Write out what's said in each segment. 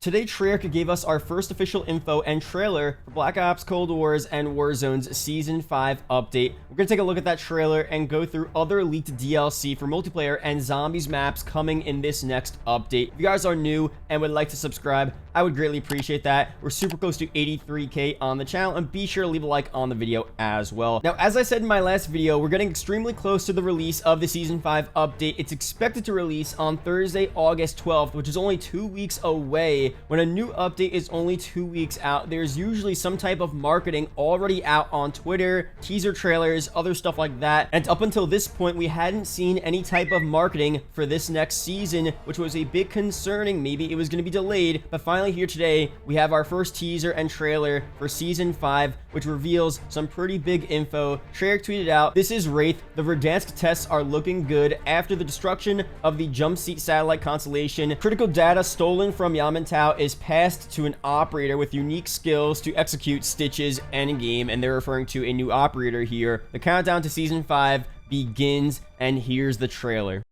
Today, Treyarch gave us our first official info and trailer for Black Ops Cold War's and Warzone's Season 5 update. We're going to take a look at that trailer and go through other leaked DLC for multiplayer and zombies maps coming in this next update. If you guys are new and would like to subscribe, I would greatly appreciate that. We're super close to 83K on the channel, and be sure to leave a like on the video as well. Now, as I said in my last video, we're getting extremely close to the release of the Season 5 update. It's expected to release on Thursday, August 12th, which is only 2 weeks away. When a new update is only 2 weeks out, there's usually some type of marketing already out on Twitter, teaser trailers, other stuff like that. And up until this point, we hadn't seen any type of marketing for this next season, which was a bit concerning. Maybe it was going to be delayed, but finally here today, we have our first teaser and trailer for Season 5, which reveals some pretty big info. Treyarch tweeted out, "This is Wraith. The Verdansk tests are looking good after the destruction of the Jump Seat satellite constellation. Critical data stolen from Yemen is passed to an operator with unique skills to execute stitches endgame," and they're referring to a new operator here. The countdown to Season 5 begins, and here's the trailer.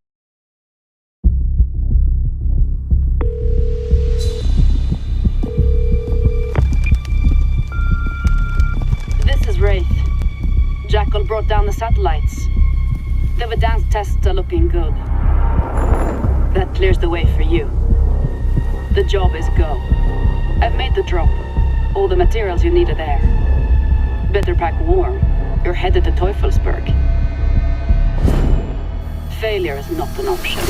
This is Wraith. Jackal brought down the satellites. The Verdansk tests are looking good. That clears the way for you. The job is go. I've made the drop. All the materials you need are there. Better pack warm. You're headed to Teufelsberg. Failure is not an option.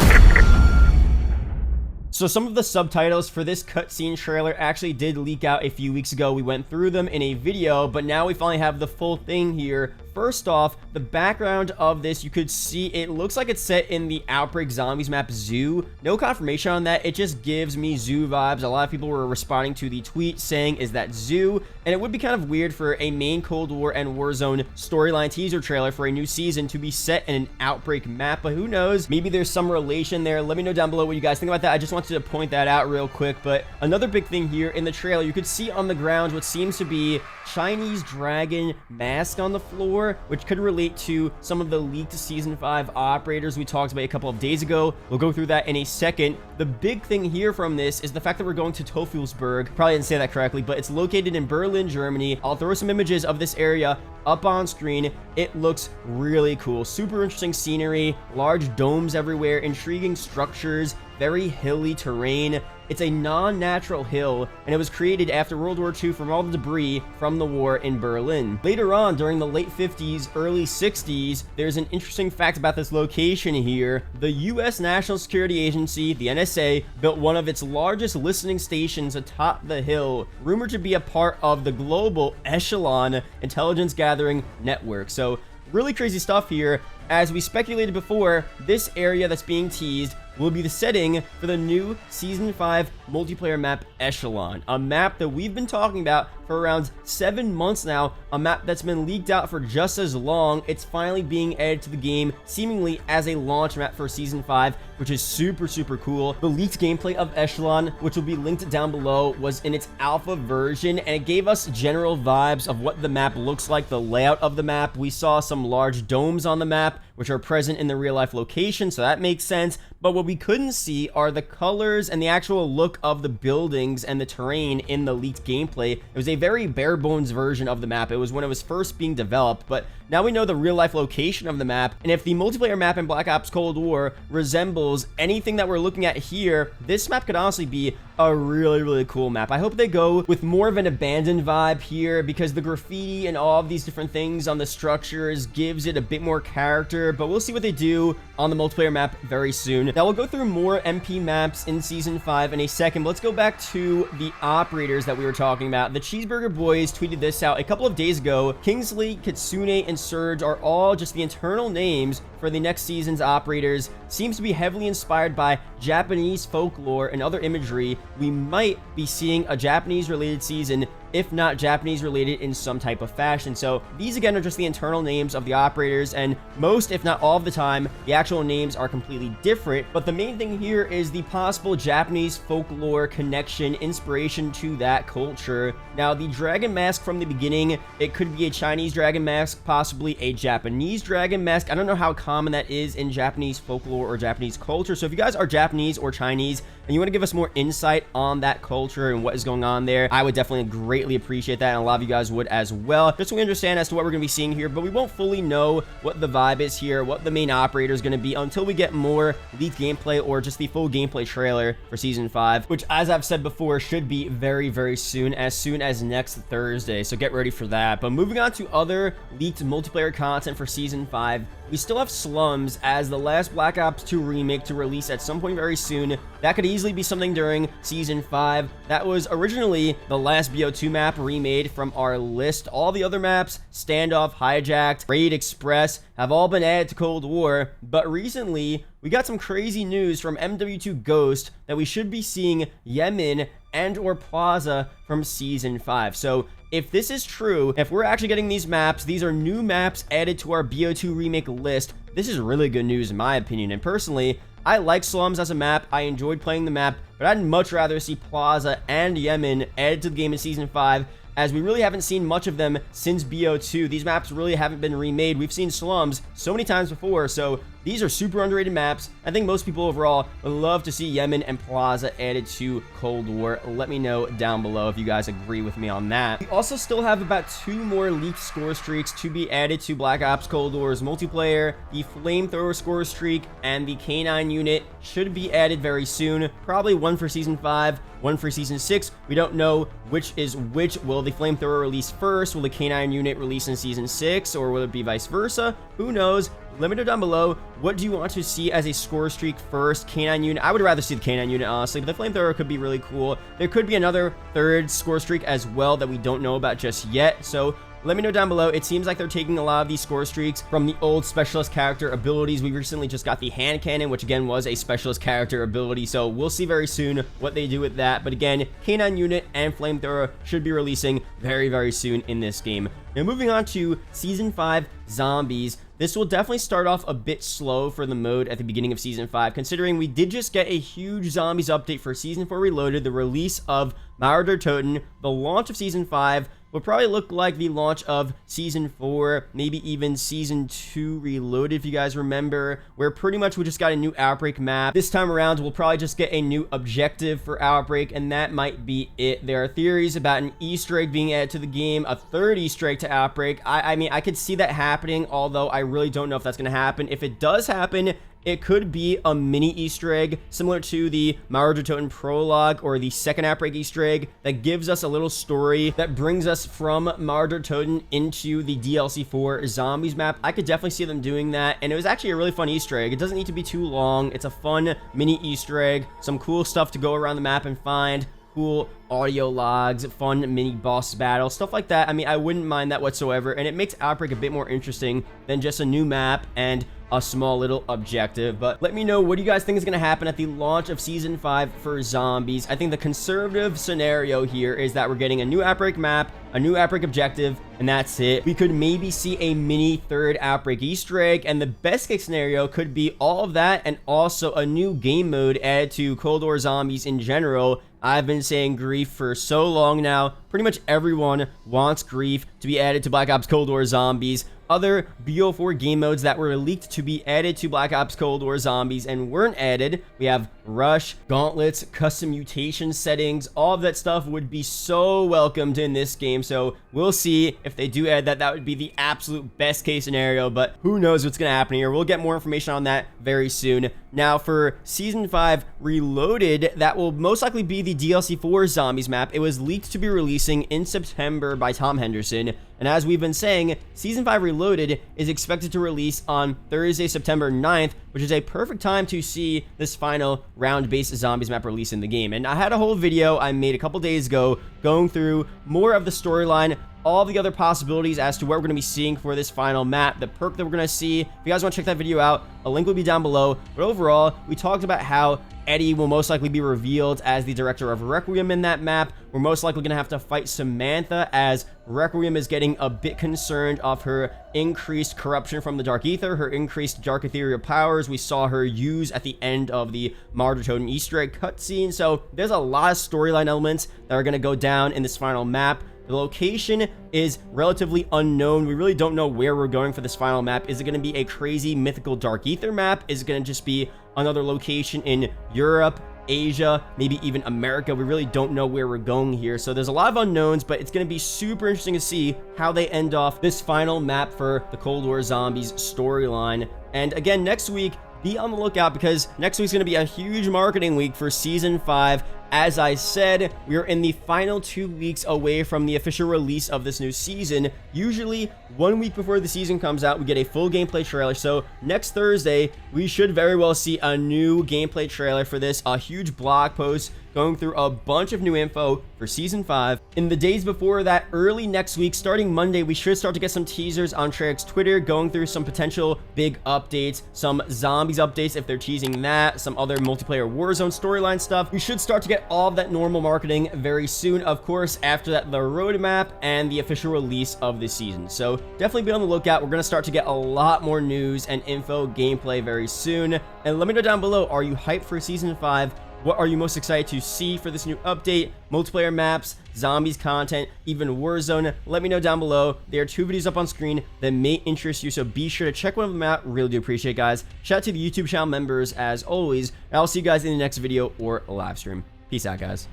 So some of the subtitles for this cutscene trailer actually did leak out a few weeks ago. We went through them in a video, but now we finally have the full thing here. First off, the background of this, you could see it looks like it's set in the Outbreak Zombies map Zoo. No confirmation on that. It just gives me Zoo vibes. A lot of people were responding to the tweet saying, "Is that Zoo?" And it would be kind of weird for a main Cold War and Warzone storyline teaser trailer for a new season to be set in an Outbreak map, but who knows? Maybe there's some relation there. Let me know down below what you guys think about that. I just wanted to point that out real quick. But another big thing here in the trailer, you could see on the ground what seems to be Chinese dragon mask on the floor, which could relate to some of the leaked Season 5 operators we talked about a couple of days ago. We'll go through that in a second. The big thing here from this is the fact that we're going to Teufelsberg. Probably didn't say that correctly, but it's located in Berlin, Germany. I'll throw some images of this area up on screen. It looks really cool. Super interesting scenery, large domes everywhere, intriguing structures, very hilly terrain. It's a non-natural hill, and it was created after World War II from all the debris from the war in Berlin. Later on, during the late 50s, early 60s, there's an interesting fact about this location here. The U.S. National Security Agency, the NSA, built one of its largest listening stations atop the hill, rumored to be a part of the global Echelon intelligence gathering network. So, really crazy stuff here. As we speculated before, this area that's being teased will be the setting for the new Season 5 multiplayer map Echelon, a map that we've been talking about for around 7 months now, a map that's been leaked out for just as long. It's finally being added to the game, seemingly as a launch map for Season 5, which is super cool. The leaked gameplay of Echelon, which will be linked down below, was in its alpha version, and it gave us general vibes of what the map looks like, the layout of the map. We saw some large domes on the map, which are present in the real life location, so that makes sense. But what we couldn't see are the colors and the actual look of the buildings and the terrain in the leaked gameplay. It was a very bare bones version of the map. It was when it was first being developed, but now we know the real life location of the map. And if the multiplayer map in Black Ops Cold War resembles anything that we're looking at here, this map could honestly be a really cool map. I hope they go with more of an abandoned vibe here, because the graffiti and all of these different things on the structures gives it a bit more character, but we'll see what they do on the multiplayer map very soon. Now we'll go through more MP maps in Season 5 in a second. Let's go back to the operators that we were talking about. The Cheeseburger Boys tweeted this out a couple of days ago. Kingsley, Kitsune, and Surge are all just the internal names for the next season's operators. Seems to be heavily inspired by Japanese folklore and other imagery. We might be seeing a Japanese related season if not Japanese related in some type of fashion. So these again are just the internal names of the operators, and most, if not all of the time, the actual names are completely different. But the main thing here is the possible Japanese folklore connection, inspiration to that culture. Now, the dragon mask from the beginning, it could be a Chinese dragon mask, possibly a Japanese dragon mask. I don't know how common that is in Japanese folklore or Japanese culture. So if you guys are Japanese or Chinese and you want to give us more insight on that culture and what is going on there, I would definitely greatly appreciate that, and a lot of you guys would as well, just so we understand as to what we're going to be seeing here. But we won't fully know what the vibe is here, what the main operator is going to be, until we get more leaked gameplay or just the full gameplay trailer for Season 5, which, as I've said before, should be very, very soon as next Thursday, so get ready for that. But moving on to other leaked multiplayer content for Season 5, we still have Slums as the last Black Ops 2 remake to release at some point very soon. That could easily be something during Season 5. That was originally the last BO2 map remade from our list. All the other maps, Standoff, Hijacked, Raid Express, have all been added to Cold War, but recently we got some crazy news from MW2 Ghost that we should be seeing Yemen and or Plaza from Season 5. So if this is true, if we're actually getting these maps, these are new maps added to our BO2 remake list, this is really good news in my opinion. And personally, I like Slums as a map, I enjoyed playing the map, but I'd much rather see Plaza and Yemen added to the game in Season 5, as we really haven't seen much of them since BO2. These maps really haven't been remade. We've seen Slums so many times before, so these are super underrated maps. I think most people overall would love to see Yemen and Plaza added to Cold War. Let me know down below if you guys agree with me on that. We also still have about 2 more leaked score streaks to be added to Black Ops Cold War's multiplayer. The Flamethrower score streak and the K9 unit should be added very soon. Probably one for Season 5, one for Season 6. We don't know which is which. Will the Flamethrower release first? Will the K9 unit release in Season 6? Or will it be vice versa? Who knows? Let me know down below, what do you want to see as a score streak first? K9 unit? I would rather see the K9 unit, honestly, but the Flamethrower could be really cool. There could be another third score streak as well that we don't know about just yet, so let me know down below. It seems like they're taking a lot of these score streaks from the old specialist character abilities. We recently just got the hand cannon, which again was a specialist character ability, so we'll see very soon what they do with that. But again, K9 unit and Flamethrower should be releasing very, very soon in this game. Now moving on to Season 5 Zombies. This will definitely start off a bit slow for the mode at the beginning of Season 5, considering we did just get a huge Zombies update for Season 4 Reloaded, the release of Toten. The launch of Season 5 will probably look like the launch of Season 4, maybe even Season 2 Reloaded, if you guys remember, where pretty much we just got a new Outbreak map. This time around, we'll probably just get a new objective for Outbreak, and that might be it. There are theories about an Easter egg being added to the game, a third Easter egg to Outbreak. I mean, I could see that happening, although I really don't know if that's going to happen. If it does happen, it could be a mini Easter egg similar to the Toten prologue or the second Outbreak Easter egg that gives us a little story that brings us from Toten into the DLC 4 Zombies map. I could definitely see them doing that, and it was actually a really fun Easter egg. It doesn't need to be too long. It's a fun mini Easter egg, some cool stuff to go around the map and find, cool audio logs, fun mini boss battle, stuff like that. I mean, I wouldn't mind that whatsoever, and it makes Outbreak a bit more interesting than just a new map and a small little objective. But let me know, what do you guys think is going to happen at the launch of Season 5 for Zombies? I think the conservative scenario here is that we're getting a new Outbreak map, a new Outbreak objective, and that's it. We could maybe see a mini third Outbreak Easter egg, and the best case scenario could be all of that and also a new game mode added to Cold War Zombies in general. I've been saying Grief for so long now. Pretty much everyone wants Grief to be added to Black Ops Cold War Zombies. Other BO4 game modes that were leaked to be added to Black Ops Cold War Zombies and weren't added, we have Rush, Gauntlets, custom mutation settings. All of that stuff would be so welcomed in this game, so we'll see if they do add that. That would be the absolute best case scenario, but who knows what's going to happen here. We'll get more information on that very soon. Now for Season 5 Reloaded, that will most likely be the DLC 4 Zombies map. It was leaked to be releasing in September by Tom Henderson, and as we've been saying, Season 5 Reloaded is expected to release on Thursday, September 9th, which is a perfect time to see this final round-based Zombies map release in the game. And I had a whole video I made a couple days ago going through more of the storyline, all the other possibilities as to what we're going to be seeing for this final map, the perk that we're going to see. If you guys want to check that video out, a link will be down below. But overall, we talked about how Eddie will most likely be revealed as the director of Requiem in that map. We're most likely going to have to fight Samantha, as Requiem is getting a bit concerned of her increased corruption from the Dark Ether, her increased Dark Ethereal powers we saw her use at the end of the Martyr Totem Easter egg cutscene. So there's a lot of storyline elements that are going to go down in this final map. The location is relatively unknown. We really don't know where we're going for this final map. Is it going to be a crazy mythical Dark Ether map? Is it going to just be another location in Europe, Asia, maybe even America? We really don't know where we're going here. So there's a lot of unknowns, but it's going to be super interesting to see how they end off this final map for the Cold War Zombies storyline. And again, next week, be on the lookout, because next week's going to be a huge marketing week for Season 5. As I said, we are in the final 2 weeks away from the official release of this new season. Usually, 1 week before the season comes out, we get a full gameplay trailer. So next Thursday, we should very well see a new gameplay trailer for this, a huge blog post going through a bunch of new info for Season 5. In the days before that, early next week, starting Monday, we should start to get some teasers on Treyarch's Twitter, going through some potential big updates, some Zombies updates if they're teasing that, some other multiplayer Warzone storyline stuff. We should start to get all of that normal marketing very soon. Of course, after that, the roadmap and the official release of the season. So definitely be on the lookout. We're going to start to get a lot more news and info gameplay very soon. And let me know down below, are you hyped for Season 5? What are you most excited to see for this new update? Multiplayer maps, zombies content, even Warzone? Let me know down below. There are 2 videos up on screen that may interest you, so be sure to check one of them out. Really do appreciate it, guys. Shout out to the YouTube channel members as always, and I'll see you guys in the next video or live stream. Peace out, guys.